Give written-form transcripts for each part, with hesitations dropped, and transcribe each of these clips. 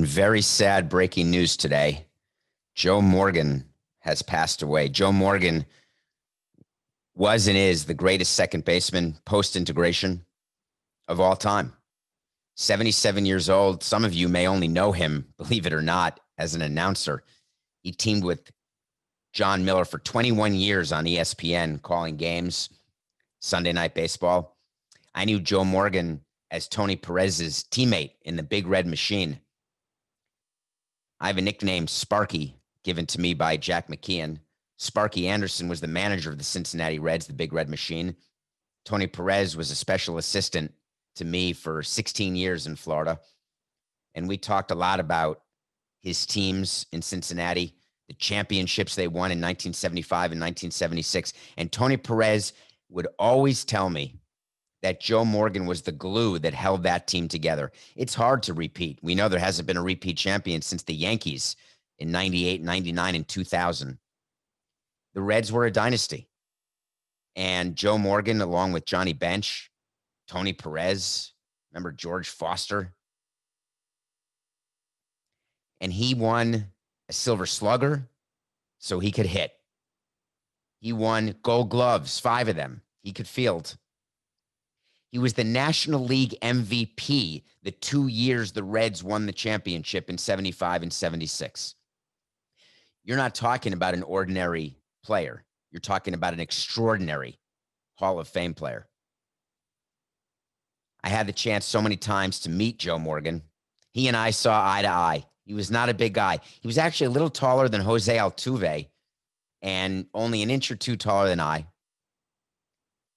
very sad breaking news today. Joe Morgan has passed away. Joe Morgan was and is the greatest second baseman post-integration of all time. 77 years old. Some of you may only know him, believe it or not, as an announcer. He teamed with John Miller for 21 years on ESPN, calling games, Sunday Night Baseball. I knew Joe Morgan as Tony Perez's teammate in the Big Red Machine. I have a nickname, Sparky, given to me by Jack McKeon. Sparky Anderson was the manager of the Cincinnati Reds, the Big Red Machine. Tony Perez was a special assistant to me for 16 years in Florida. And we talked a lot about his teams in Cincinnati, the championships they won in 1975 and 1976. And Tony Perez would always tell me that Joe Morgan was the glue that held that team together. It's hard to repeat. We know there hasn't been a repeat champion since the Yankees in 98, 99, and 2000. The Reds were a dynasty. And Joe Morgan, along with Johnny Bench, Tony Perez, remember George Foster? And he won a Silver Slugger so he could hit. He won Gold Gloves, 5 of them. He could field. He was the National League MVP the 2 years the Reds won the championship in 75 and 76. You're not talking about an ordinary player. You're talking about an extraordinary Hall of Fame player. I had the chance so many times to meet Joe Morgan. He and I saw eye to eye. He was not a big guy. He was actually a little taller than Jose Altuve and only an inch or two taller than I.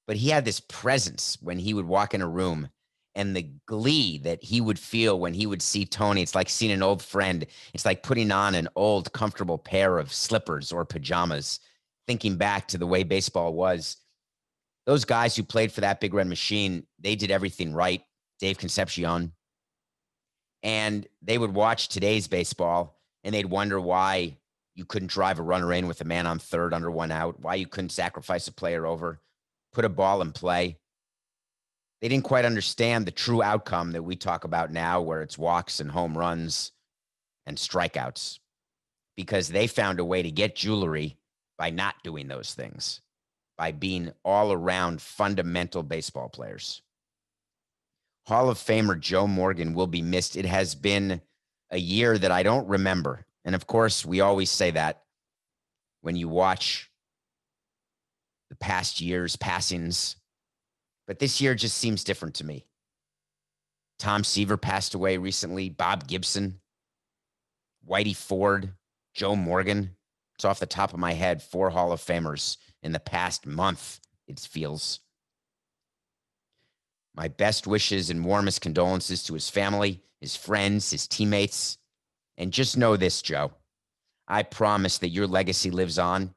But he had this presence when he would walk in a room, and the glee that he would feel when he would see Tony. It's like seeing an old friend. It's like putting on an old, comfortable pair of slippers or pajamas, thinking back to the way baseball was. Those guys who played for that Big Red Machine, they did everything right. Dave Concepcion. And they would watch today's baseball, and they'd wonder why you couldn't drive a runner in with a man on third under 1 out, why you couldn't sacrifice a player over, put a ball in play. They didn't quite understand the true outcome that we talk about now, where it's walks and home runs and strikeouts, because they found a way to get jewelry by not doing those things, by being all around fundamental baseball players. Hall of Famer Joe Morgan will be missed. It has been a year that I don't remember. And of course, we always say that when you watch the past year's passings, but this year just seems different to me. Tom Seaver passed away recently, Bob Gibson, Whitey Ford, Joe Morgan. It's off the top of my head, 4 Hall of Famers in the past month, it feels. My best wishes and warmest condolences to his family, his friends, his teammates. And just know this, Joe. I promise that your legacy lives on,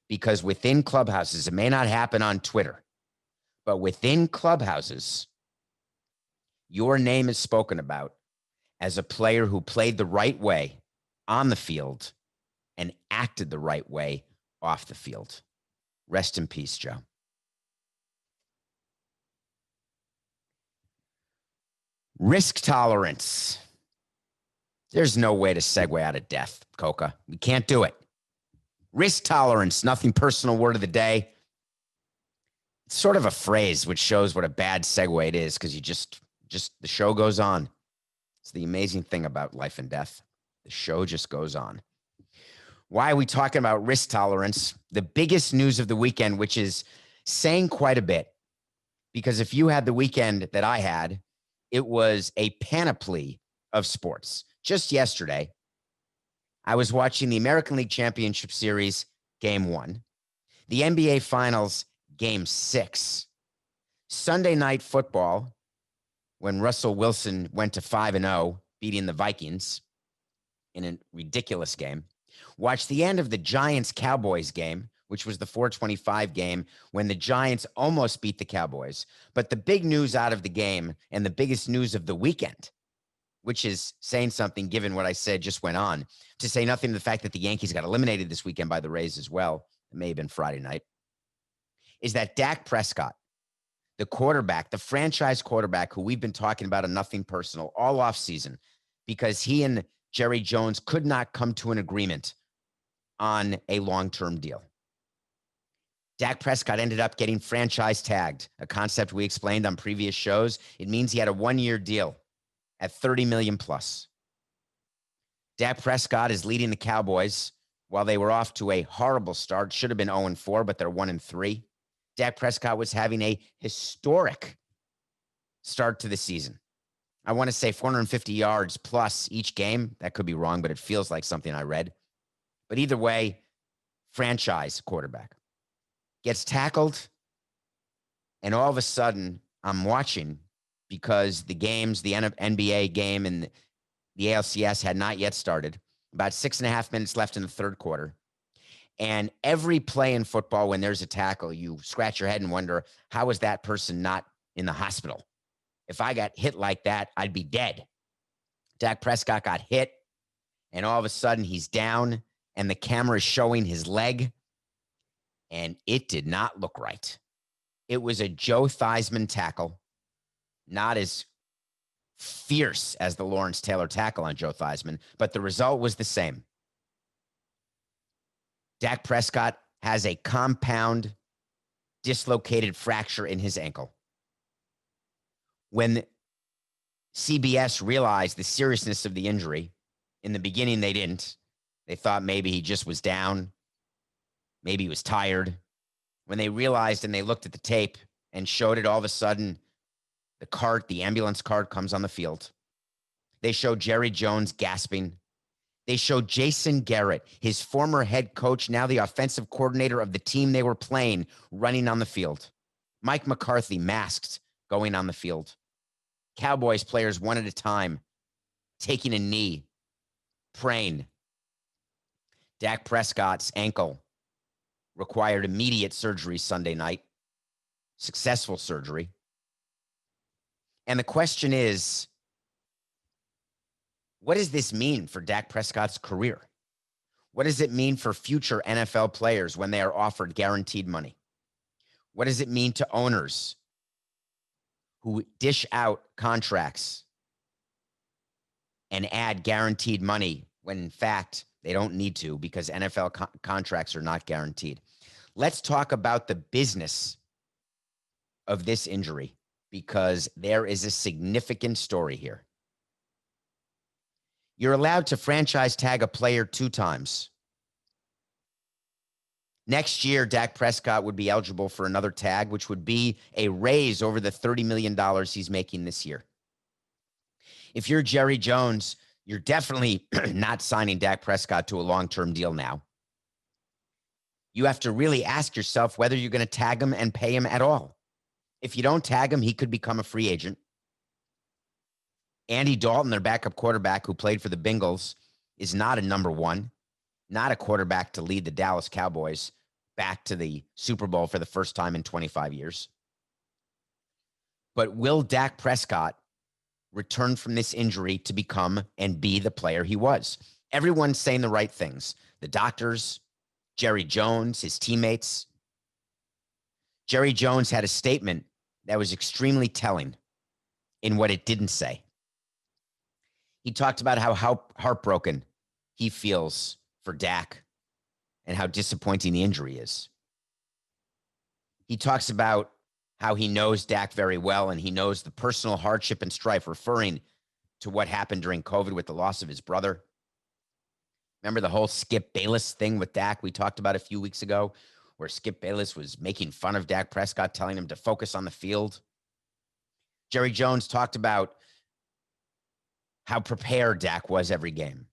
because within clubhouses, it may not happen on Twitter, but within clubhouses, your name is spoken about as a player who played the right way on the field and acted the right way off the field. Rest in peace, Joe. Risk tolerance. There's no way to segue out of death, Coca. We can't do it. Risk tolerance, nothing personal, word of the day. It's sort of a phrase which shows what a bad segue it is, because you just the show goes on. It's the amazing thing about life and death. The show just goes on. Why are we talking about risk tolerance? The biggest news of the weekend, which is saying quite a bit, because if you had the weekend that I had, it was a panoply of sports. Just yesterday, I was watching the American League Championship Series, Game 1, the NBA Finals, Game 6, Sunday Night Football, when Russell Wilson went to 5-0, beating the Vikings in a ridiculous game. Watched the end of the Giants-Cowboys game, which was the 425 game, when the Giants almost beat the Cowboys. But the big news out of the game, and the biggest news of the weekend, which is saying something given what I said just went on, to say nothing of the fact that the Yankees got eliminated this weekend by the Rays as well, it may have been Friday night, is that Dak Prescott, the quarterback, the franchise quarterback who we've been talking about on Nothing Personal all offseason, because he and Jerry Jones could not come to an agreement on a long-term deal. Dak Prescott ended up getting franchise tagged, a concept we explained on previous shows. It means he had a one-year deal at $30 million plus. Dak Prescott is leading the Cowboys while they were off to a horrible start. Should have been 0-4, but they're 1-3. Dak Prescott was having a historic start to the season. I want to say 450 yards plus each game. That could be wrong, but it feels like something I read. But either way, franchise quarterback gets tackled, and all of a sudden I'm watching because the games, the NBA game and the ALCS had not yet started. About 6.5 minutes left in the third quarter. And every play in football, when there's a tackle, you scratch your head and wonder, how is that person not in the hospital? If I got hit like that, I'd be dead. Dak Prescott got hit, and all of a sudden he's down, and the camera is showing his leg, and it did not look right. It was a Joe Theismann tackle, not as fierce as the Lawrence Taylor tackle on Joe Theismann, but the result was the same. Dak Prescott has a compound dislocated fracture in his ankle. When CBS realized the seriousness of the injury, in the beginning they didn't. They thought maybe he just was down. Maybe he was tired. When they realized and they looked at the tape and showed it, all of a sudden, the ambulance cart comes on the field. They showed Jerry Jones gasping. They showed Jason Garrett, his former head coach, now the offensive coordinator of the team they were playing, running on the field. Mike McCarthy masked, going on the field. Cowboys players one at a time, taking a knee, praying. Dak Prescott's ankle required immediate surgery Sunday night, successful surgery. And the question is, what does this mean for Dak Prescott's career? What does it mean for future NFL players when they are offered guaranteed money? What does it mean to owners who dish out contracts and add guaranteed money when in fact they don't need to, because NFL contracts are not guaranteed? Let's talk about the business of this injury, because there is a significant story here. You're allowed to franchise tag a player 2 times. Next year, Dak Prescott would be eligible for another tag, which would be a raise over the $30 million he's making this year. If you're Jerry Jones, you're definitely not signing Dak Prescott to a long-term deal now. You have to really ask yourself whether you're going to tag him and pay him at all. If you don't tag him, he could become a free agent. Andy Dalton, their backup quarterback who played for the Bengals, is not a number one, not a quarterback to lead the Dallas Cowboys back to the Super Bowl for the first time in 25 years. But will Dak Prescott return from this injury to become and be the player he was? Everyone's saying the right things. The doctors, Jerry Jones, his teammates. Jerry Jones had a statement that was extremely telling in what it didn't say. He talked about how heartbroken he feels for Dak and how disappointing the injury is. He talks about how he knows Dak very well and he knows the personal hardship and strife, referring to what happened during COVID with the loss of his brother. Remember the whole Skip Bayless thing with Dak we talked about a few weeks ago, where Skip Bayless was making fun of Dak Prescott, telling him to focus on the field? Jerry Jones talked about how prepared Dak was every game.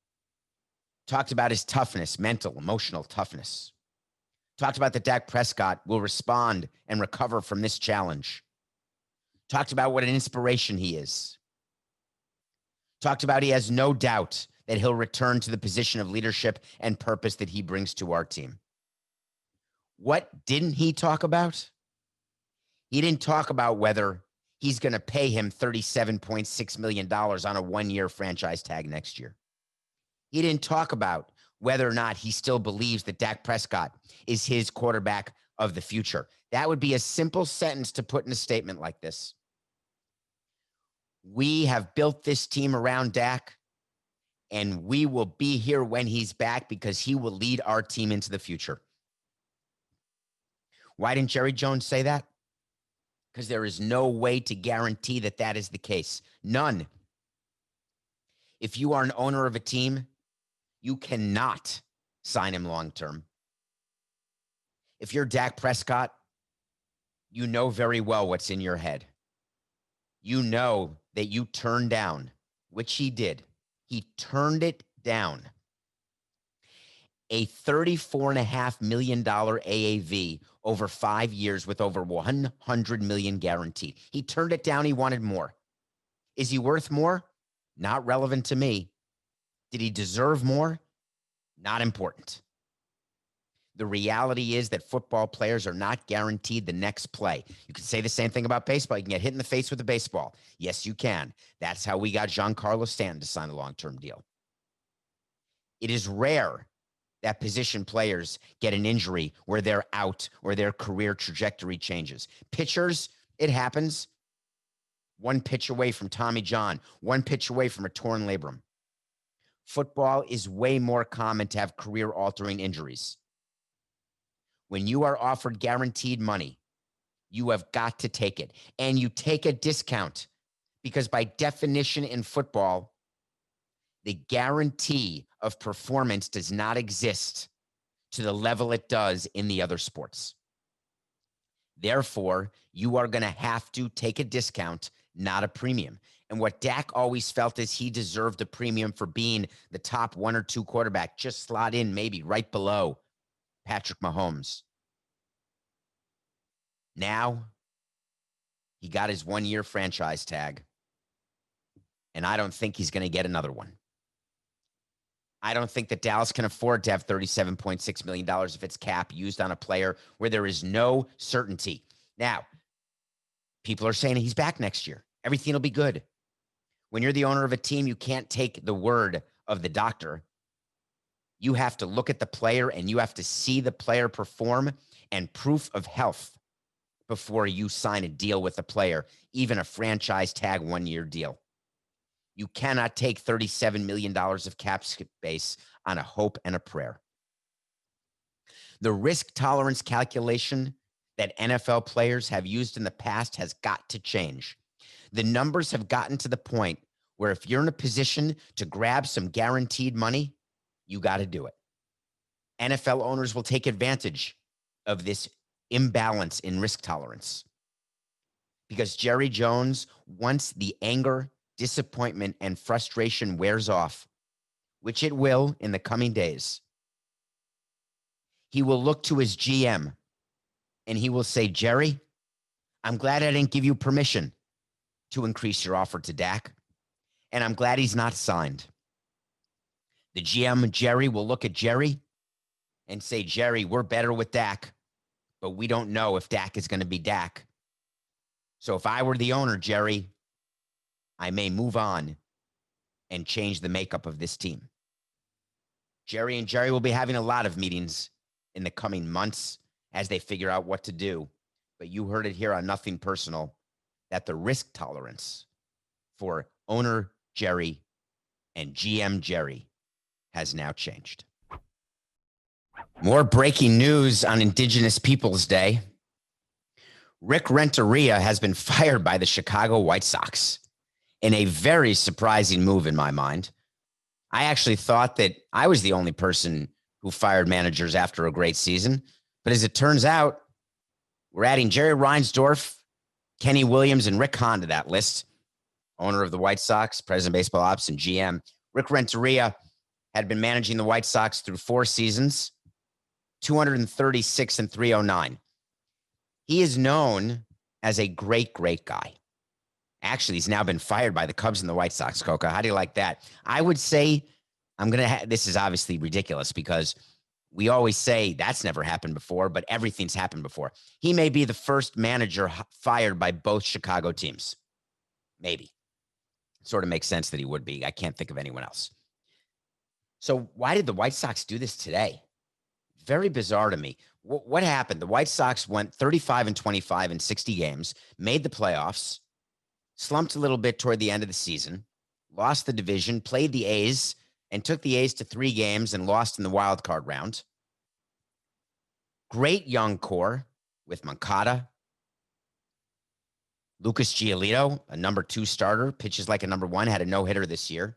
Talked about his toughness, mental, emotional toughness. Talked about that Dak Prescott will respond and recover from this challenge. Talked about what an inspiration he is. Talked about he has no doubt that he'll return to the position of leadership and purpose that he brings to our team. What didn't he talk about? He didn't talk about whether he's going to pay him $37.6 million on a one-year franchise tag next year. He didn't talk about whether or not he still believes that Dak Prescott is his quarterback of the future. That would be a simple sentence to put in a statement like this. We have built this team around Dak, and we will be here when he's back because he will lead our team into the future. Why didn't Jerry Jones say that? Because there is no way to guarantee that that is the case. None. If you are an owner of a team, you cannot sign him long-term. If you're Dak Prescott, you know very well what's in your head. You know that you turned down, which he did. He turned it down. A $34.5 million AAV over 5 years with over $100 million guaranteed. He turned it down. He wanted more. Is he worth more? Not relevant to me. Did he deserve more? Not important. The reality is that football players are not guaranteed the next play. You can say the same thing about baseball. You can get hit in the face with a baseball. Yes, you can. That's how we got Giancarlo Stanton to sign a long-term deal. It is rare that position players get an injury where they're out or their career trajectory changes. Pitchers, it happens. One pitch away from Tommy John, one pitch away from a torn labrum. Football is way more common to have career-altering injuries. When you are offered guaranteed money, you have got to take it. And you take a discount because by definition in football, the guarantee of performance does not exist to the level it does in the other sports. Therefore, you are going to have to take a discount, not a premium. And what Dak always felt is he deserved a premium for being the top 1 or 2 quarterback, just slot in maybe right below Patrick Mahomes. Now, he got his 1-year franchise tag, and I don't think he's going to get another one. I don't think that Dallas can afford to have $37.6 million of its cap used on a player where there is no certainty. Now, people are saying he's back next year. Everything will be good. When you're the owner of a team, you can't take the word of the doctor. You have to look at the player and you have to see the player perform and proof of health before you sign a deal with the player, even a franchise tag 1-year deal. You cannot take $37 million of cap space on a hope and a prayer. The risk tolerance calculation that NFL players have used in the past has got to change. The numbers have gotten to the point where if you're in a position to grab some guaranteed money, you got to do it. NFL owners will take advantage of this imbalance in risk tolerance because Jerry Jones, once the anger, disappointment, and frustration wears off, which it will in the coming days, he will look to his GM and he will say, Jerry, I'm glad I didn't give you permission to increase your offer to Dak, and I'm glad he's not signed. The GM, Jerry, will look at Jerry and say, Jerry, we're better with Dak, but we don't know if Dak is going to be Dak. So if I were the owner, Jerry, I may move on and change the makeup of this team. Jerry and Jerry will be having a lot of meetings in the coming months as they figure out what to do. But you heard it here on Nothing Personal that the risk tolerance for owner Jerry and GM Jerry has now changed. More breaking news on Indigenous Peoples Day. Rick Renteria has been fired by the Chicago White Sox in a very surprising move in my mind. I actually thought that I was the only person who fired managers after a great season. But as it turns out, we're adding Jerry Reinsdorf, Kenny Williams, and Rick Hahn to that list. Owner of the White Sox, president of baseball ops, and GM. Rick Renteria had been managing the White Sox through 4 seasons, 236 and 309. He is known as a great, great guy. Actually, he's now been fired by the Cubs and the White Sox, Coca. How do you like that? I would say this is obviously ridiculous because we always say that's never happened before, but everything's happened before. He may be the first manager fired by both Chicago teams. Maybe. It sort of makes sense that he would be. I can't think of anyone else. So why did the White Sox do this today? Very bizarre to me. What happened? The White Sox went 35 and 25 in 60 games, made the playoffs, slumped a little bit toward the end of the season, lost the division, played the A's and took the A's to 3 games and lost in the wild card round. Great young core with Moncada. Lucas Giolito, a number 2 starter, pitches like a number 1, had a no-hitter this year.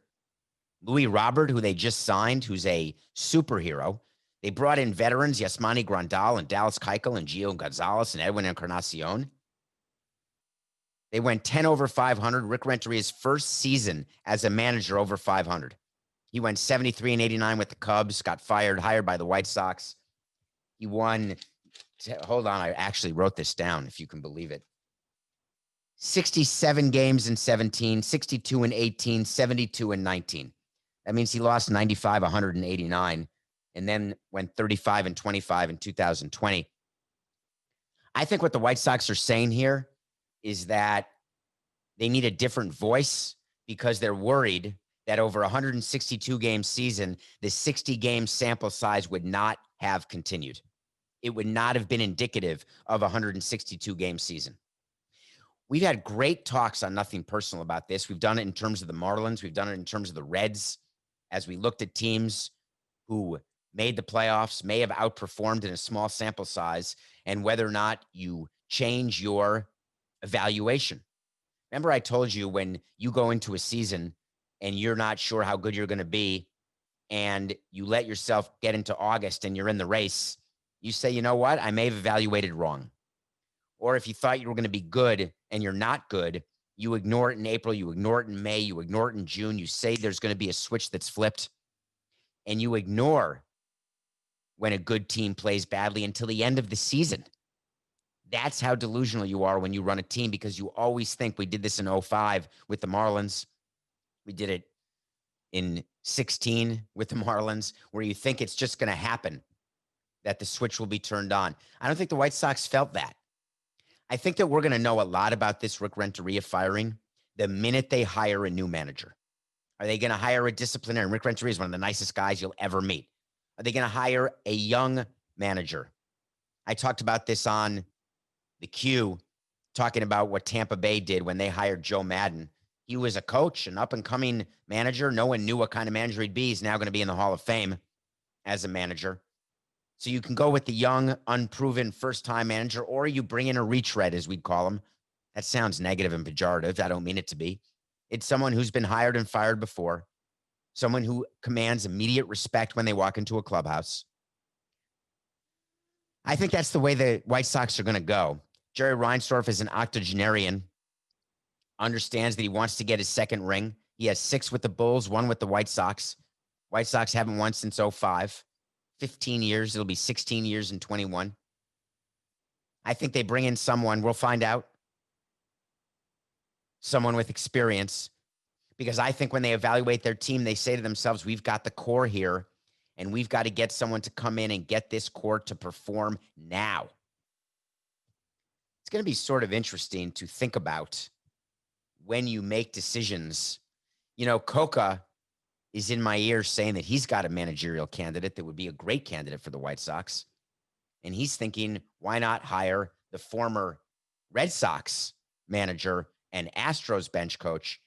Louis Robert, who they just signed, who's a superhero. They brought in veterans, Yasmani Grandal and Dallas Keuchel and Gio Gonzalez and Edwin Encarnacion. They went 10 over 500. Rick Rentaria's first season as a manager over 500. He went 73 and 89 with the Cubs, got hired by the White Sox. He won, hold on, I actually wrote this down, if you can believe it. 67 games in 17, 62 and 18, 72 and 19. That means he lost 95, 189, and then went 35 and 25 in 2020. I think what the White Sox are saying here is that they need a different voice because they're worried that over a 162 game season, the 60 game sample size would not have continued. It would not have been indicative of a 162 game season. We've had great talks on Nothing Personal about this. We've done it in terms of the Marlins. We've done it in terms of the Reds as we looked at teams who made the playoffs, may have outperformed in a small sample size, and whether or not you change your evaluation. Remember, I told you when you go into a season and you're not sure how good you're going to be, and you let yourself get into August and you're in the race, you say, you know what? I may have evaluated wrong. Or if you thought you were going to be good and you're not good, you ignore it in April, you ignore it in May, you ignore it in June. You say there's going to be a switch that's flipped, and you ignore when a good team plays badly until the end of the season. That's how delusional you are when you run a team, because you always think, we did this in 05 with the Marlins. We did it in 16 with the Marlins, where you think it's just going to happen, that the switch will be turned on. I don't think the White Sox felt that. I think that we're going to know a lot about this Rick Renteria firing the minute they hire a new manager. Are they going to hire a disciplinarian? Rick Renteria is one of the nicest guys you'll ever meet. Are they going to hire a young manager? I talked about this on the Q, talking about what Tampa Bay did when they hired Joe Madden. He was a coach, an up-and-coming manager. No one knew what kind of manager he'd be. He's now going to be in the Hall of Fame as a manager. So you can go with the young, unproven first-time manager, or you bring in a retread, as we'd call him. That sounds negative and pejorative. I don't mean it to be. It's someone who's been hired and fired before, someone who commands immediate respect when they walk into a clubhouse. I think that's the way the White Sox are going to go. Jerry Reinsdorf is an octogenarian, understands that he wants to get his second ring. He has 6 with the Bulls, 1 with the White Sox. White Sox haven't won since 05. 15 years. It'll be 16 years in 21. I think they bring in someone, we'll find out, someone with experience, because I think when they evaluate their team, they say to themselves, we've got the core here, and we've got to get someone to come in and get this core to perform now. It's going to be sort of interesting to think about when you make decisions. You know, Coca is in my ear saying that he's got a managerial candidate that would be a great candidate for the White Sox. And he's thinking, why not hire the former Red Sox manager and Astros bench coach,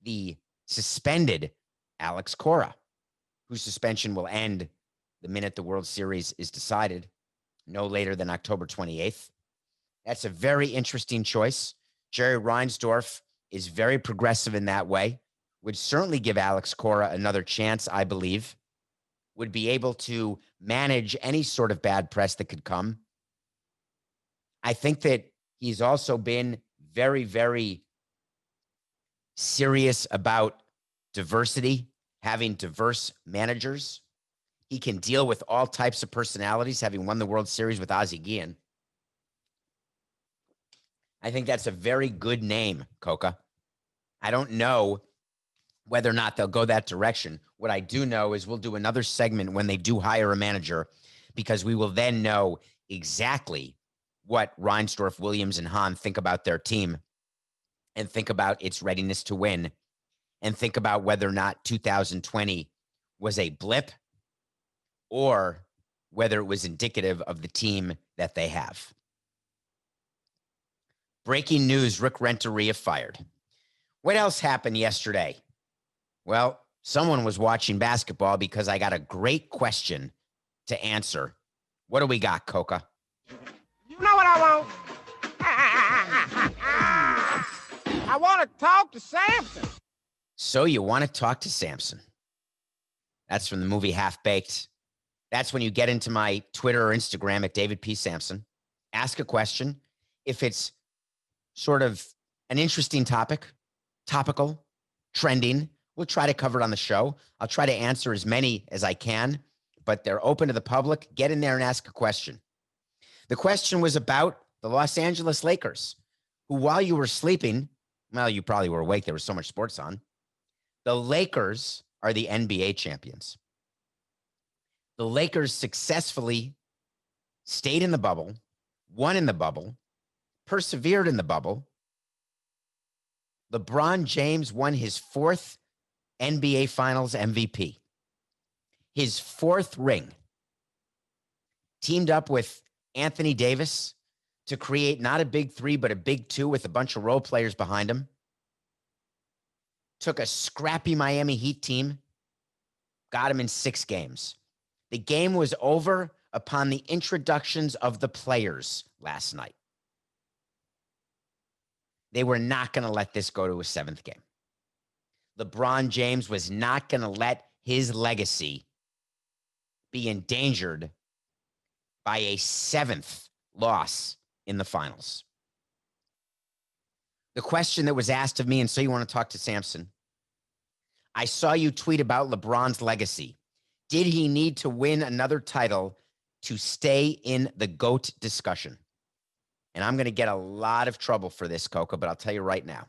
the suspended Alex Cora, whose suspension will end the minute the World Series is decided, no later than October 28th. That's a very interesting choice. Jerry Reinsdorf is very progressive in that way. Would certainly give Alex Cora another chance, I believe. Would be able to manage any sort of bad press that could come. I think that he's also been very, very serious about diversity, having diverse managers. He can deal with all types of personalities, having won the World Series with Ozzie Guillen. I think that's a very good name, Coca. I don't know whether or not they'll go that direction. What I do know is we'll do another segment when they do hire a manager, because we will then know exactly what Reinsdorf, Williams, and Hahn think about their team, and think about its readiness to win, and think about whether or not 2020 was a blip or whether it was indicative of the team that they have. Breaking news, Rick Renteria fired. What else happened yesterday? Well, Someone was watching basketball because I got a great question to answer. What do we got, Coca? You know what I want? I want to talk to Samson. So you want to talk to Samson. That's from the movie Half Baked. That's when you get into my Twitter or Instagram at David P. Samson. Ask a question. If it's sort of an interesting topic, topical, trending, we'll try to cover it on the show. I'll try to answer as many as I can, but they're open to the public. Get in there and ask a question. The question was about the Los Angeles Lakers, who, while you were sleeping, well, you probably were awake. There was so much sports on. The Lakers are the NBA champions. The Lakers successfully stayed in the bubble, won in the bubble, persevered in the bubble. LeBron James won his fourth NBA Finals MVP, his fourth ring. Teamed up with Anthony Davis to create not a big three, but a big two with a bunch of role players behind him. Took a scrappy Miami Heat team, got him in 6 games. The game was over upon the introductions of the players last night. They were not going to let this go to a 7th game. LeBron James was not going to let his legacy be endangered by a 7th loss in the finals. The question that was asked of me, and so you want to talk to Samson. I saw you tweet about LeBron's legacy. Did he need to win another title to stay in the GOAT discussion? And I'm going to get a lot of trouble for this, Coca, but I'll tell you right now.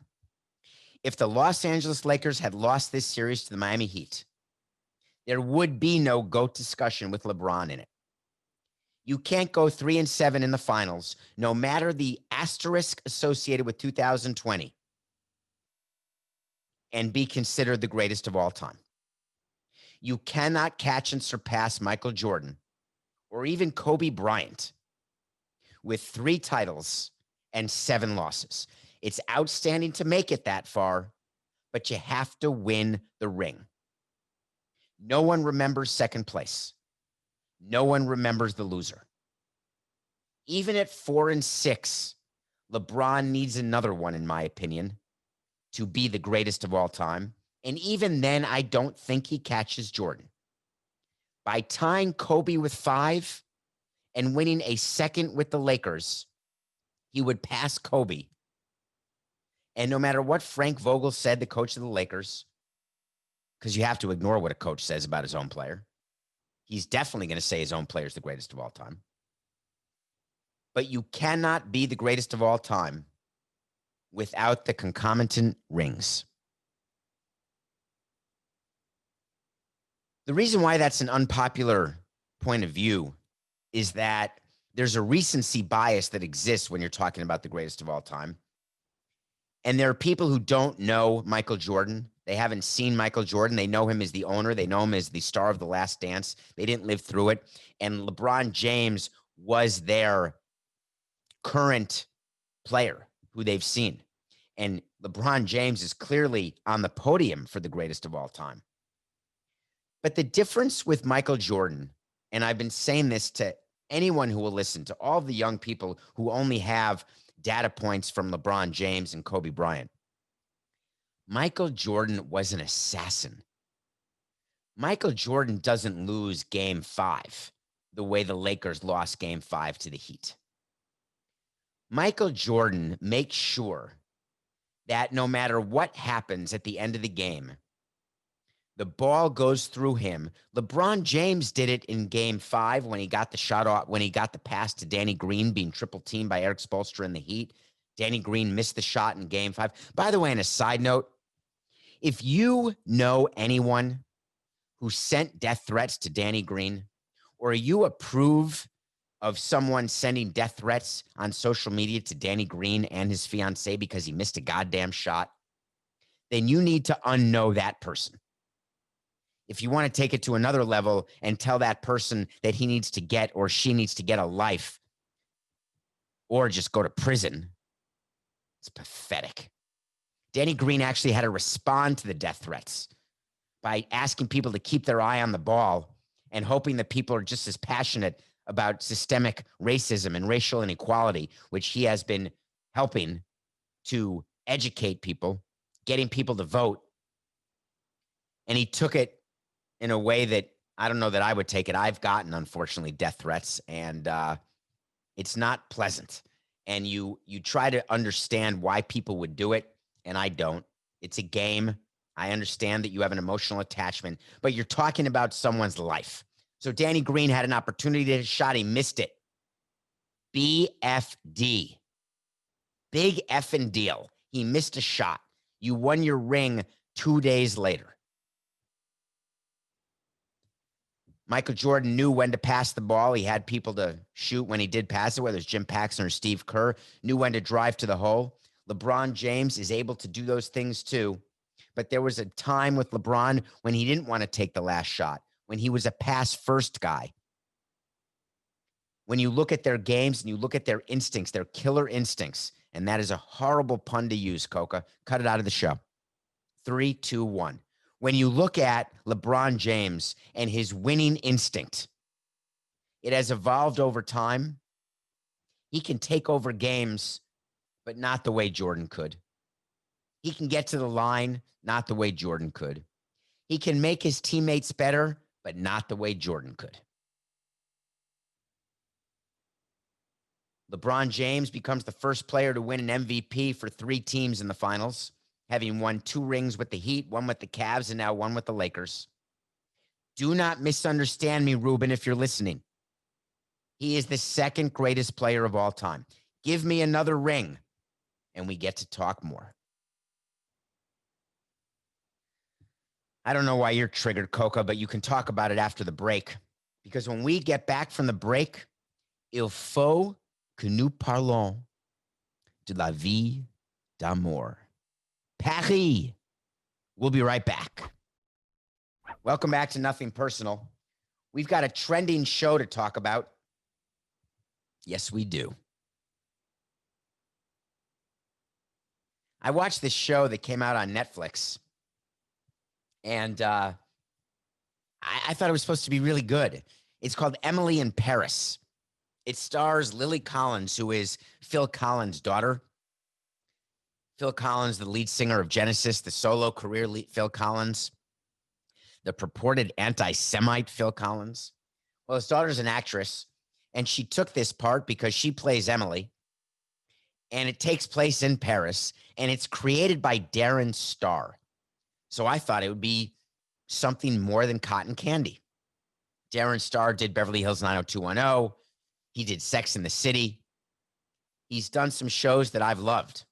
If the Los Angeles Lakers had lost this series to the Miami Heat, there would be no GOAT discussion with LeBron in it. You can't go 3-7 in the finals, no matter the asterisk associated with 2020, and be considered the greatest of all time. You cannot catch and surpass Michael Jordan or even Kobe Bryant with 3 titles and 7 losses. It's outstanding to make it that far, but you have to win the ring. No one remembers second place. No one remembers the loser. Even at 4-6, LeBron needs another one, in my opinion, to be the greatest of all time. And even then, I don't think he catches Jordan. By tying Kobe with 5 and winning a 2nd with the Lakers, he would pass Kobe. And no matter what Frank Vogel said, the coach of the Lakers, because you have to ignore what a coach says about his own player, he's definitely going to say his own player is the greatest of all time. But you cannot be the greatest of all time without the concomitant rings. The reason why that's an unpopular point of view is that there's a recency bias that exists when you're talking about the greatest of all time. And there are people who don't know Michael Jordan. They haven't seen Michael Jordan. They know him as the owner. They know him as the star of The Last Dance. They didn't live through it. And LeBron James was their current player who they've seen. And LeBron James is clearly on the podium for the greatest of all time. But the difference with Michael Jordan, and I've been saying this to anyone who will listen, to all the young people who only have data points from LeBron James and Kobe Bryant. Michael Jordan was an assassin. Michael Jordan doesn't lose game 5 the way the Lakers lost game 5 to the Heat. Michael Jordan makes sure that no matter what happens at the end of the game, the ball goes through him. LeBron James did it in game 5 when he got the shot off, when he got the pass to Danny Green being triple teamed by Eric Spoelstra in the Heat. Danny Green missed the shot in game 5. By the way, on a side note, if you know anyone who sent death threats to Danny Green, or you approve of someone sending death threats on social media to Danny Green and his fiancée because he missed a goddamn shot, then you need to unknow that person. If you want to take it to another level and tell that person that he needs to get or she needs to get a life or just go to prison, it's pathetic. Danny Green actually had to respond to the death threats. by asking people to keep their eye on the ball and hoping that people are just as passionate about systemic racism and racial inequality, which he has been helping to educate people, getting people to vote. And he took it in a way that I don't know that I would take it. I've gotten, unfortunately, death threats, and it's not pleasant. And you try to understand why people would do it, and I don't. It's a game. I understand that you have an emotional attachment, but you're talking about someone's life. So Danny Green had an opportunity to hit a shot. He missed it. BFD. Big effing deal. He missed a shot. You won your ring 2 days later. Michael Jordan knew when to pass the ball. He had people to shoot when he did pass it, whether it's Jim Paxson or Steve Kerr, knew when to drive to the hole. LeBron James is able to do those things too. But there was a time with LeBron when he didn't want to take the last shot, when he was a pass-first guy. When you look at their games and you look at their instincts, their killer instincts, and that is a horrible pun to use, Coca. Cut it out of the show. 3, 2, 1. When you look at LeBron James and his winning instinct, it has evolved over time. He can take over games, but not the way Jordan could. He can get to the line, not the way Jordan could. He can make his teammates better, but not the way Jordan could. LeBron James becomes the first player to win an MVP for 3 teams in the finals, having won 2 rings with the Heat, 1 with the Cavs, and now 1 with the Lakers. Do not misunderstand me, Ruben, if you're listening. He is the second greatest player of all time. Give me another ring, and we get to talk more. I don't know why you're triggered, Coca, but you can talk about it after the break. Because when we get back from the break, il faut que nous parlons de la vie d'amour. Paris. We'll be right back. Welcome back to Nothing Personal. We've got a trending show to talk about. Yes, we do. I watched this show that came out on Netflix, and I thought it was supposed to be really good. It's called Emily in Paris. It stars Lily Collins, who is Phil Collins' daughter. Phil Collins, the lead singer of Genesis, the solo career Phil Collins, the purported anti-Semite Phil Collins. Well, his daughter's an actress, and she took this part because she plays Emily, and it takes place in Paris, and it's created by Darren Star. So I thought it would be something more than cotton candy. Darren Star did Beverly Hills 90210. He did Sex and the City. He's done some shows that I've loved.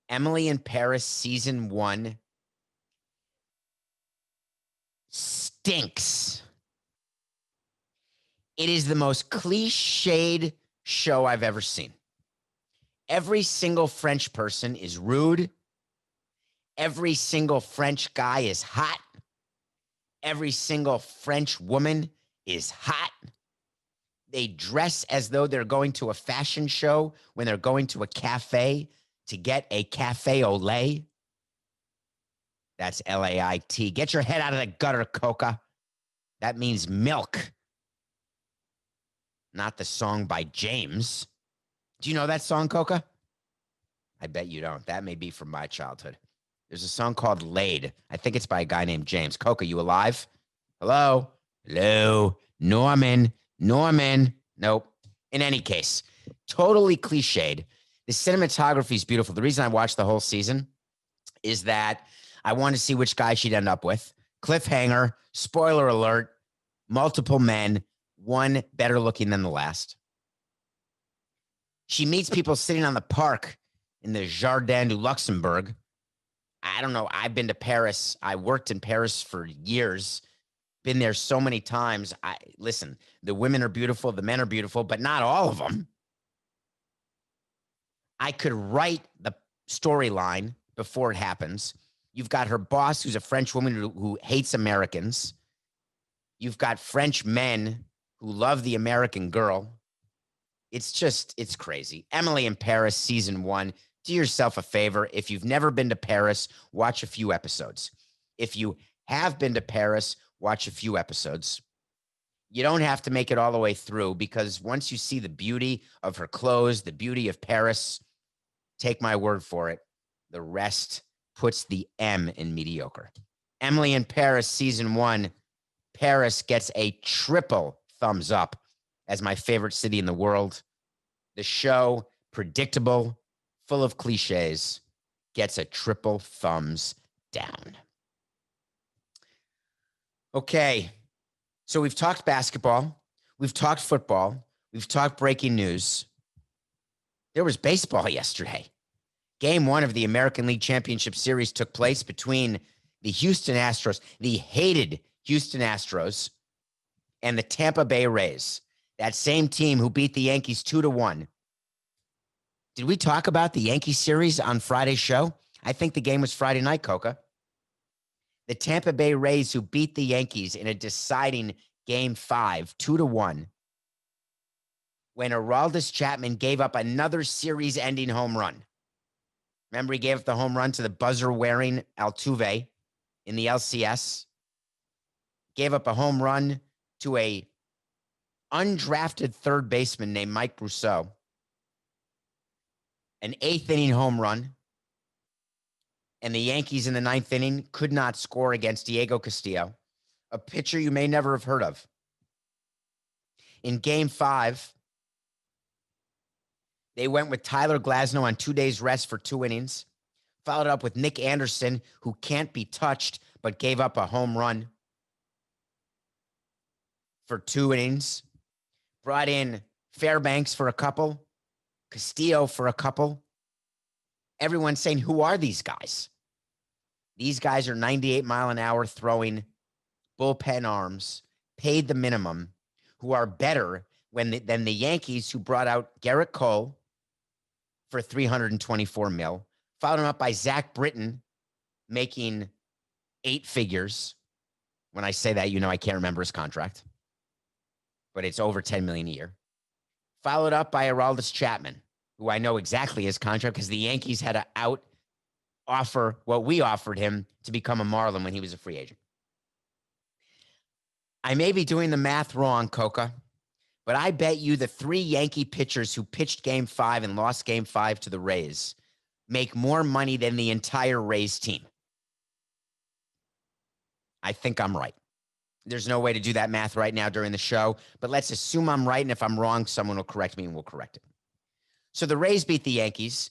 Emily in Paris season 1 stinks. It is the most cliched show I've ever seen. Every single French person is rude. Every single French guy is hot. Every single French woman is hot. They dress as though they're going to a fashion show when they're going to a cafe to get a cafe au lait. That's L-A-I-T. Get your head out of the gutter, Coca. That means milk. Not the song by James. Do you know that song, Coca? I bet you don't. That may be from my childhood. There's a song called Laid. I think it's by a guy named James. Coca, you alive? Hello? Hello? Norman? Nope. In any case, totally cliched. The cinematography is beautiful. The reason I watched the whole season is that I wanted to see which guy she'd end up with. Cliffhanger, spoiler alert, multiple men, one better looking than the last. She meets people sitting on the park in the Jardin du Luxembourg. I don't know. I've been to Paris. I worked in Paris for years. Been there so many times. Listen, the women are beautiful. The men are beautiful, but not all of them. I could write the storyline before it happens. You've got her boss, who's a French woman who hates Americans. You've got French men who love the American girl. It's crazy. Emily in Paris, season 1. Do yourself a favor. If you've never been to Paris, watch a few episodes. If you have been to Paris, watch a few episodes. You don't have to make it all the way through, because once you see the beauty of her clothes, the beauty of Paris, take my word for it, the rest puts the M in mediocre. Emily in Paris, season 1, Paris gets a triple thumbs up as my favorite city in the world. The show, predictable, full of cliches, gets a triple thumbs down. Okay, so we've talked basketball, we've talked football, we've talked breaking news. There was baseball yesterday. Game 1 of the American League Championship Series took place between the Houston Astros, the hated Houston Astros, and the Tampa Bay Rays, that same team who beat the Yankees 2-1. Did we talk about the Yankee series on Friday's show? I think the game was Friday night, Coca. The Tampa Bay Rays, who beat the Yankees in a deciding Game 5, 2-1, when Aroldis Chapman gave up another series-ending home run. Remember, he gave up the home run to the buzzer-wearing Altuve in the LCS. Gave up a home run to a undrafted third baseman named Mike Brousseau. An 8th-inning home run. And the Yankees in the 9th inning could not score against Diego Castillo, a pitcher you may never have heard of. In Game 5, they went with Tyler Glasnow on 2 days rest for 2 innings, followed up with Nick Anderson, who can't be touched, but gave up a home run for 2 innings, brought in Fairbanks for a couple, Castillo for a couple. Everyone's saying, who are these guys? These guys are 98-mile-an-hour throwing bullpen arms, paid the minimum, who are better than the Yankees, who brought out Garrett Cole for $324 million, followed him up by Zach Britton, making 8 figures. When I say that, you know I can't remember his contract, but it's over $10 million a year. Followed up by Aroldis Chapman, who I know exactly his contract, because the Yankees had to offer what we offered him to become a Marlin when he was a free agent. I may be doing the math wrong, Coca, but I bet you the 3 Yankee pitchers who pitched Game 5 and lost Game 5 to the Rays make more money than the entire Rays team. I think I'm right. There's no way to do that math right now during the show, but let's assume I'm right, and if I'm wrong, someone will correct me and we'll correct it. So the Rays beat the Yankees.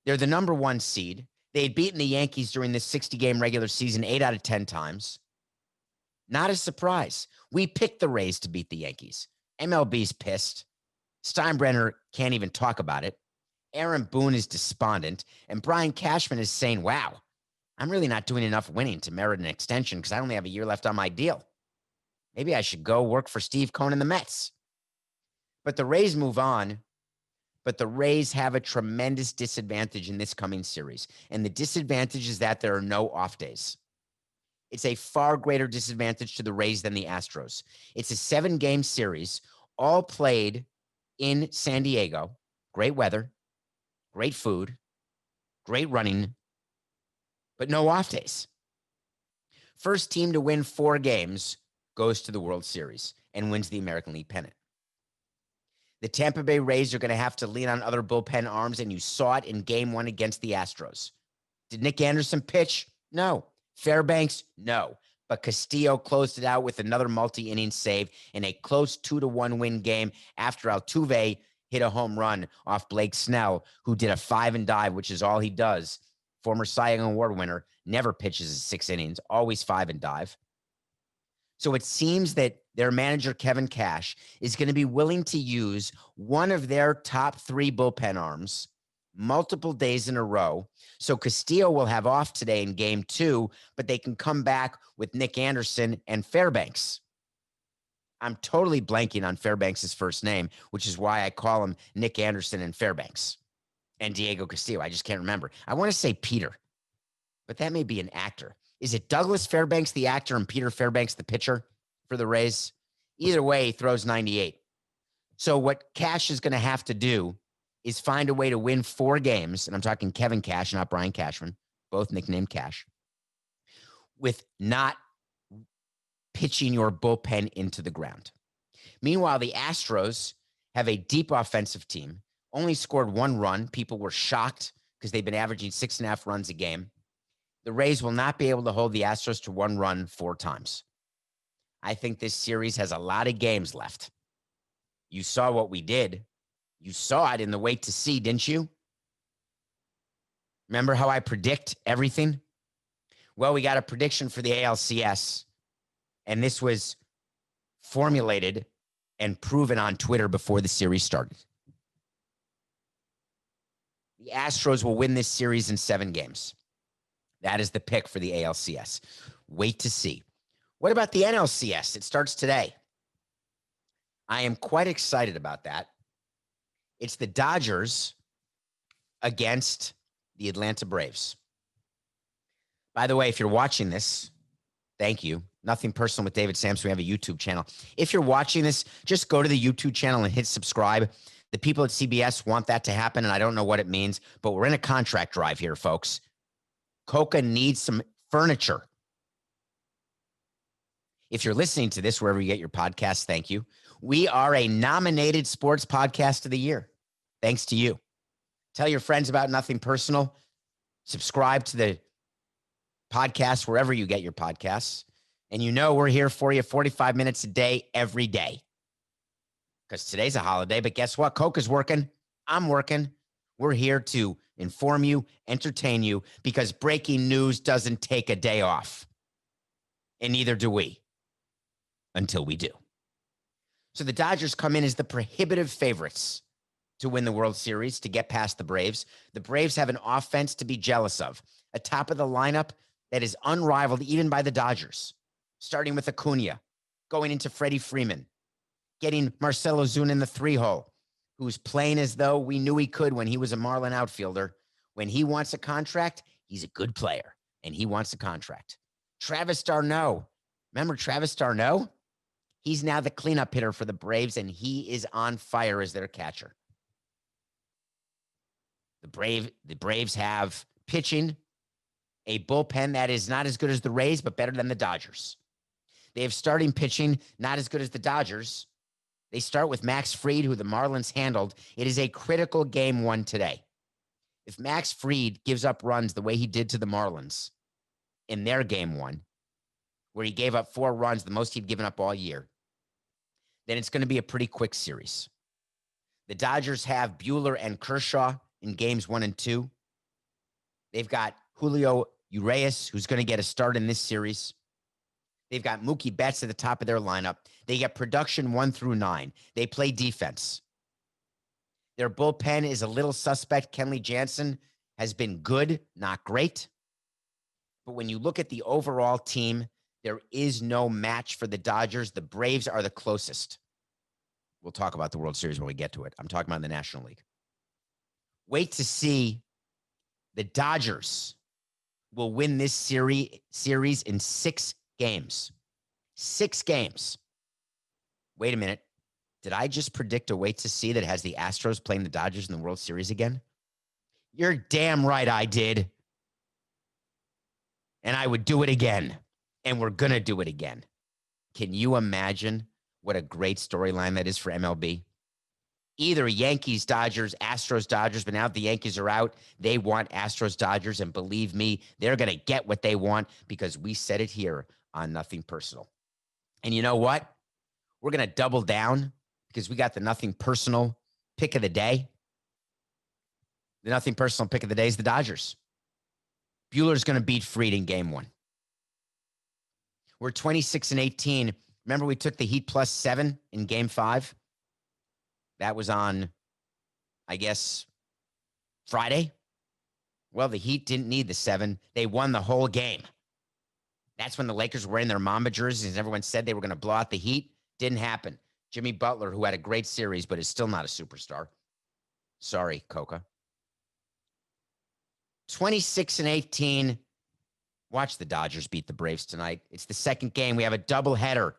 They're the number 1 seed. They had beaten the Yankees during this 60-game regular season 8 out of 10 times. Not a surprise. We picked the Rays to beat the Yankees. MLB's pissed. Steinbrenner can't even talk about it. Aaron Boone is despondent. And Brian Cashman is saying, wow, I'm really not doing enough winning to merit an extension because I only have a year left on my deal. Maybe I should go work for Steve Cohen and the Mets. But the Rays move on. But the Rays have a tremendous disadvantage in this coming series. And the disadvantage is that there are no off days. It's a far greater disadvantage to the Rays than the Astros. It's a 7-game series, all played in San Diego. Great weather, great food, great running, but no off days. First team to win 4 games goes to the World Series and wins the American League pennant. The Tampa Bay Rays are going to have to lean on other bullpen arms, and you saw it in Game 1 against the Astros. Did Nick Anderson pitch? No. Fairbanks? No. But Castillo closed it out with another multi-inning save in a close 2-1 win game after Altuve hit a home run off Blake Snell, who did a 5 and dive, which is all he does. Former Cy Young Award winner, never pitches 6 innings, always 5 and dive. So it seems that their manager, Kevin Cash, is going to be willing to use one of their top 3 bullpen arms multiple days in a row. So Castillo will have off today in Game 2, but they can come back with Nick Anderson and Fairbanks. I'm totally blanking on Fairbanks' first name, which is why I call him Nick Anderson and Fairbanks and Diego Castillo. I just can't remember. I want to say Peter, but that may be an actor. Is it Douglas Fairbanks, the actor, and Peter Fairbanks, the pitcher for the Rays? Either way, he throws 98. So what Cash is going to have to do is find a way to win 4 games, and I'm talking Kevin Cash, not Brian Cashman, both nicknamed Cash, with not pitching your bullpen into the ground. Meanwhile, the Astros have a deep offensive team, only scored 1 run. People were shocked because they've been averaging 6.5 runs a game. The Rays will not be able to hold the Astros to 1 run 4 times. I think this series has a lot of games left. You saw what we did. You saw it in the wait to see, didn't you? Remember how I predict everything? Well, we got a prediction for the ALCS, and this was formulated and proven on Twitter before the series started. The Astros will win this series in 7 games. That is the pick for the ALCS. Wait to see. What about the NLCS? It starts today. I am quite excited about that. It's the Dodgers against the Atlanta Braves. By the way, if you're watching this, thank you. Nothing personal with David Samson. We have a YouTube channel. If you're watching this, just go to the YouTube channel and hit subscribe. The people at CBS want that to happen, and I don't know what it means, but we're in a contract drive here, folks. Coca needs some furniture. If you're listening to this, wherever you get your podcasts, thank you. We are a nominated sports podcast of the year. Thanks to you. Tell your friends about Nothing Personal. Subscribe to the podcast wherever you get your podcasts. And you know we're here for you 45 minutes a day, every day. Because today's a holiday, but guess what? Coca's working. I'm working. We're here to inform you, entertain you, because breaking news doesn't take a day off. And neither do we. Until we do. So the Dodgers come in as the prohibitive favorites to win the World Series, to get past the Braves. The Braves have an offense to be jealous of. A top of the lineup that is unrivaled even by the Dodgers. Starting with Acuna, going into Freddie Freeman, getting Marcell Ozuna in the 3-hole, who's playing as though we knew he could when he was a Marlin outfielder. When he wants a contract, he's a good player, and he wants a contract. Travis d'Arnaud. Remember Travis d'Arnaud? He's now the cleanup hitter for the Braves, and he is on fire as their catcher. The Braves have pitching, a bullpen that is not as good as the Rays, but better than the Dodgers. They have starting pitching, not as good as the Dodgers. They start with Max Fried, who the Marlins handled. It is a critical game 1 today. If Max Fried gives up runs the way he did to the Marlins in their game 1, where he gave up 4 runs, the most he'd given up all year, then it's going to be a pretty quick series. The Dodgers have Buehler and Kershaw in games 1 and 2. They've got Julio Urias, who's going to get a start in this series. They've got Mookie Betts at the top of their lineup. They get production 1 through 9. They play defense. Their bullpen is a little suspect. Kenley Jansen has been good, not great. But when you look at the overall team, there is no match for the Dodgers. The Braves are the closest. We'll talk about the World Series when we get to it. I'm talking about the National League. Wait to see. The Dodgers will win this series in 6 games. 6 games. Wait a minute. Did I just predict a wait to see that has the Astros playing the Dodgers in the World Series again? You're damn right I did. And I would do it again. And we're going to do it again. Can you imagine what a great storyline that is for MLB? Either Yankees, Dodgers, Astros, Dodgers, but now that the Yankees are out, they want Astros, Dodgers, and believe me, they're going to get what they want because we said it here on Nothing Personal. And you know what? We're going to double down because we got the Nothing Personal pick of the day. The Nothing Personal pick of the day is the Dodgers. Buehler's going to beat Fried in game 1. We're 26-18. Remember we took the Heat plus 7 in game 5? That was on, I guess, Friday. Well, the Heat didn't need the 7. They won the whole game. That's when the Lakers were wearing their Mamba jerseys and everyone said they were going to blow out the Heat. Didn't happen. Jimmy Butler, who had a great series, but is still not a superstar. Sorry, Coca. 26-18. Watch the Dodgers beat the Braves tonight. It's the second game. We have a doubleheader.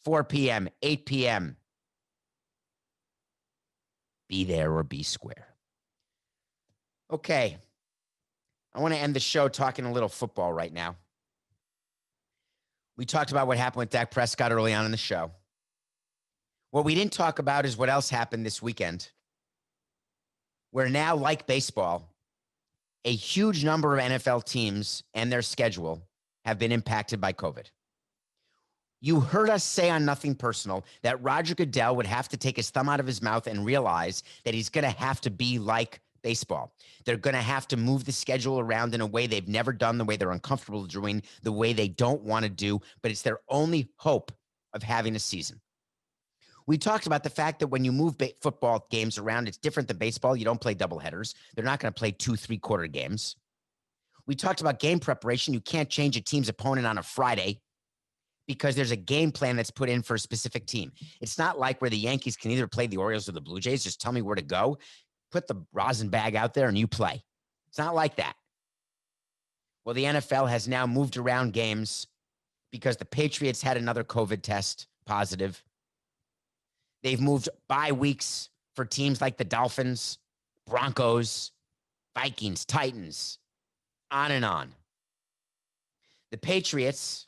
4 p.m., 8 p.m. Be there or be square. Okay. I want to end the show talking a little football right now. We talked about what happened with Dak Prescott early on in the show. What we didn't talk about is what else happened this weekend, where now, like baseball, a huge number of NFL teams and their schedule have been impacted by COVID. You heard us say on Nothing Personal that Roger Goodell would have to take his thumb out of his mouth and realize that he's going to have to be like baseball. They're going to have to move the schedule around in a way they've never done, the way they're uncomfortable doing, the way they don't want to do, but it's their only hope of having a season. We talked about the fact that when you move football games around, it's different than baseball. You don't play doubleheaders. They're not going to play 2 3-quarter games. We talked about game preparation. You can't change a team's opponent on a Friday because there's a game plan that's put in for a specific team. It's not like where the Yankees can either play the Orioles or the Blue Jays. Just tell me where to go. Put the rosin bag out there and you play. It's not like that. Well, the NFL has now moved around games because the Patriots had another COVID test positive. They've moved bye weeks for teams like the Dolphins, Broncos, Vikings, Titans, on and on. The Patriots,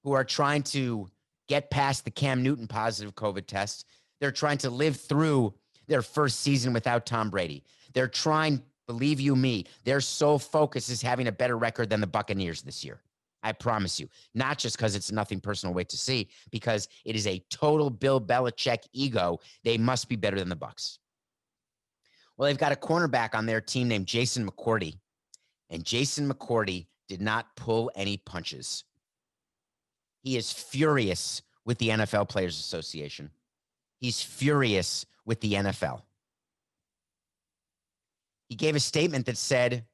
who are trying to get past the Cam Newton positive COVID test, they're trying to live through their first season without Tom Brady. They're trying, believe you me, their sole focus is having a better record than the Buccaneers this year. I promise you, not just because it's Nothing Personal wait to see, because it is a total Bill Belichick ego. They must be better than the Bucs. Well, they've got a cornerback on their team named Jason McCourty, and Jason McCourty did not pull any punches. He is furious with the NFL Players Association. He's furious with the NFL. He gave a statement that said,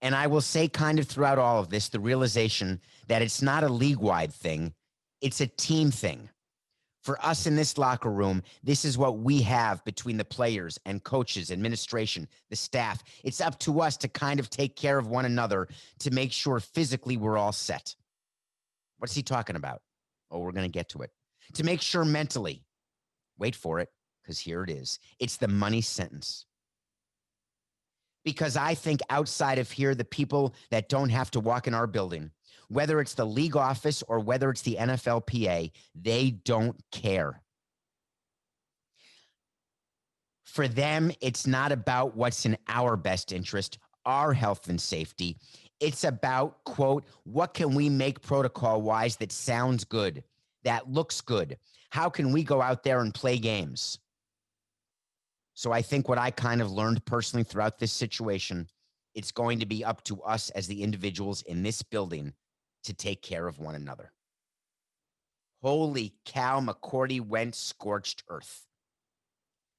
and I will say kind of throughout all of this, the realization that it's not a league-wide thing, it's a team thing. For us in this locker room, this is what we have between the players and coaches, administration, the staff. It's up to us to kind of take care of one another to make sure physically we're all set. What's he talking about? Oh, we're going to get to it. To make sure mentally, wait for it, because here it is. It's the money sentence. Because I think outside of here, the people that don't have to walk in our building, whether it's the league office or whether it's the NFLPA, they don't care. For them, it's not about what's in our best interest, our health and safety. It's about, quote, what can we make protocol-wise that sounds good, that looks good? How can we go out there and play games? So I think what I kind of learned personally throughout this situation, it's going to be up to us as the individuals in this building to take care of one another. Holy cow, McCourty went scorched earth.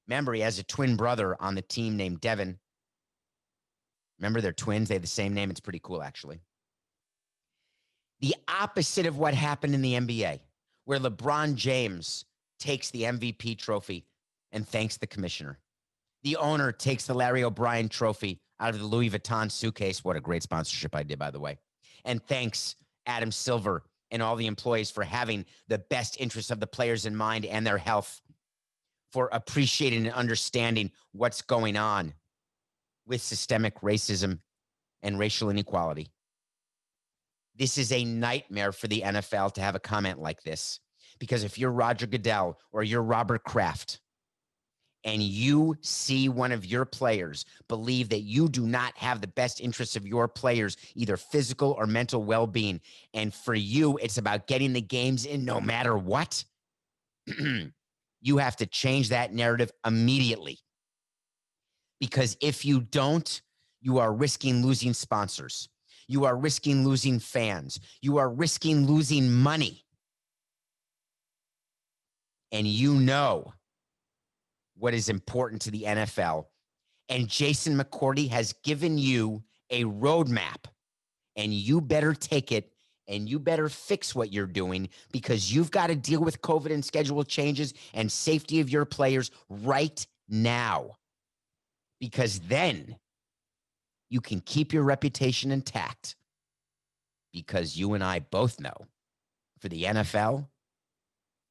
Remember, he has a twin brother on the team named Devin. Remember, they're twins. They have the same name. It's pretty cool, actually. The opposite of what happened in the NBA, where LeBron James takes the MVP trophy and thanks the commissioner. The owner takes the Larry O'Brien trophy out of the Louis Vuitton suitcase. What a great sponsorship I did, by the way. And thanks Adam Silver and all the employees for having the best interests of the players in mind and their health, for appreciating and understanding what's going on with systemic racism and racial inequality. This is a nightmare for the NFL to have a comment like this, because if you're Roger Goodell or you're Robert Kraft and you see one of your players believe that you do not have the best interests of your players, either physical or mental well-being, and for you, it's about getting the games in no matter what, you have to change that narrative immediately. Because if you don't, you are risking losing sponsors. You are risking losing fans. You are risking losing money. And you know what is important to the NFL. And Jason McCourty has given you a roadmap, and you better take it and you better fix what you're doing, because you've got to deal with COVID and schedule changes and safety of your players right now. Because then you can keep your reputation intact, because you and I both know for the NFL,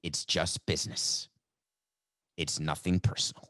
it's just business. It's nothing personal.